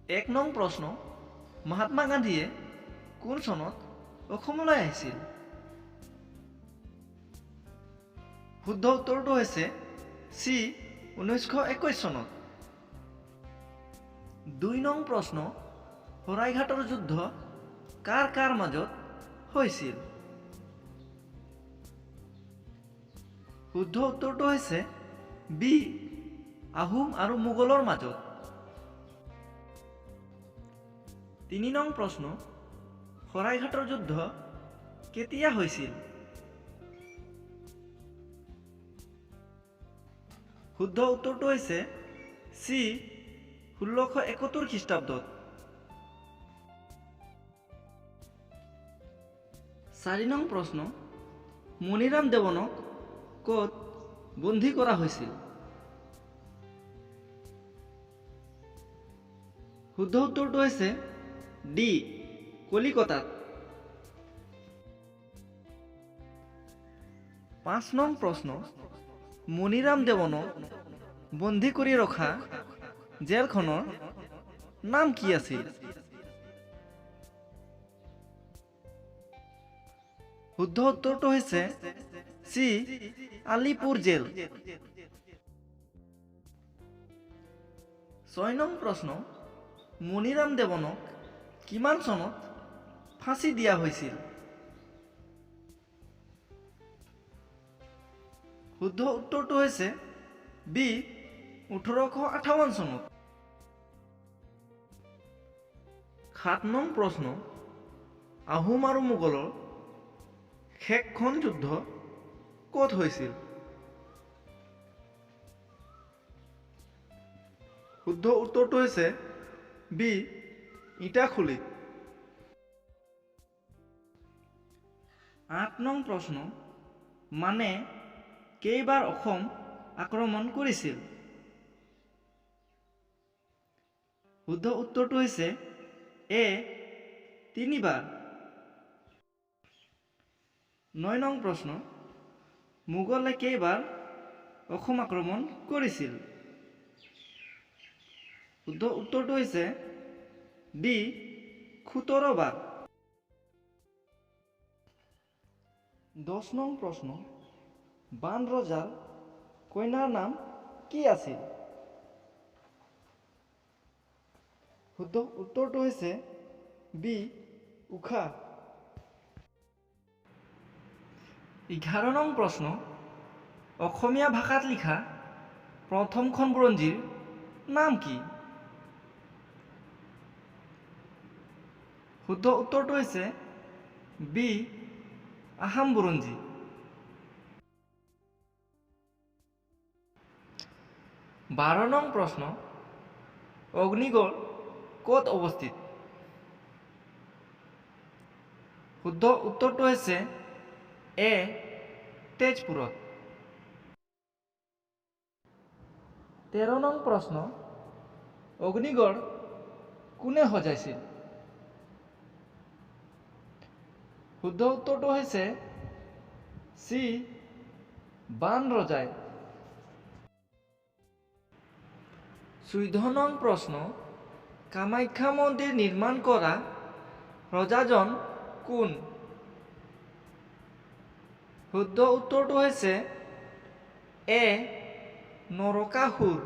এক নং প্ৰশ্ন, মহাত্মা গান্ধীয়ে কোন চনত অসমলৈ আহিছিল? শুদ্ধ উত্তৰটো হৈছে চি 1921 চনত। ২ নং প্ৰশ্ন, শৰাইঘাটৰ যুদ্ধ কাৰ কাৰ মাজত হৈছিল? শুদ্ধ উত্তৰটো হৈছে বি আহোম আৰু মোগলৰ মাজত। ৩ নং প্ৰশ্ন, শৰাইঘাটৰ যুদ্ধ কেতিয়া হৈছিল? শুদ্ধ উত্তৰটো হৈছে চি 1671 খ্ৰীষ্টাব্দত। ৪ নং প্ৰশ্ন, মণিৰাম দেৱানক ক'ত বন্দী কৰা হৈছিল? শুদ্ধ উত্তৰটো হৈছে ডি কলিকতাত। ৫ নং প্ৰশ্ন, মণিৰাম দেৱানক বন্দী কৰি ৰখা জেলখনৰ নাম কি আছিল? শুদ্ধ উত্তৰটো হৈছে চি আলিপুৰ জেল। ৬ নং প্ৰশ্ন, মণিৰাম দেৱানক কিমান চনত ফাঁচি দিয়া হৈছিল? শুদ্ধ উত্তৰটো হৈছে বি 1858 চনত। ৭ নং প্ৰশ্ন, আহোম আৰু মোগলৰ শেষখন যুদ্ধ ক'ত হৈছিল? শুদ্ধ উত্তৰটো হৈছে বি ইটাখুলিত। ৮ নং প্ৰশ্ন, মানে কেইবাৰ অসম আক্ৰমণ কৰিছিল? শুদ্ধ উত্তৰটো হৈছে এ ৩ বাৰ। ৯ নং প্ৰশ্ন, মোগলে কেইবাৰ অসম আক্ৰমণ কৰিছিল? শুদ্ধ উত্তৰটো হৈছে ডি ১৭ বাৰ। ১০ নং প্ৰশ্ন, বাণ ৰজাৰ কন্যাৰ নাম কি আছিল? শুদ্ধ উত্তৰটো হৈছে বি ঊষা। ১১ নং প্ৰশ্ন, অসমীয়া ভাষাত লিখা প্ৰথমখন বুৰঞ্জীৰ নাম কি? শুদ্ধ উত্তৰটো হৈছে বি আসাম বুৰঞ্জী। ১২ নং প্ৰশ্ন, অগ্নিগড় ক'ত অৱস্থিত? শুদ্ধ উত্তৰটো হৈছে এ তেজপুৰত। ১৩ নং প্ৰশ্ন, অগ্নিগড় কোনে সজাইছিল? শুদ্ধ উত্তৰটো হৈছে চি বাণ ৰজাই। ১৪ নং প্ৰশ্ন, কামাখ্যা মন্দিৰ নিৰ্মাণ কৰা ৰজাজন কোন? শুদ্ধ উত্তৰটো হৈছে এ নৰকাসুৰ।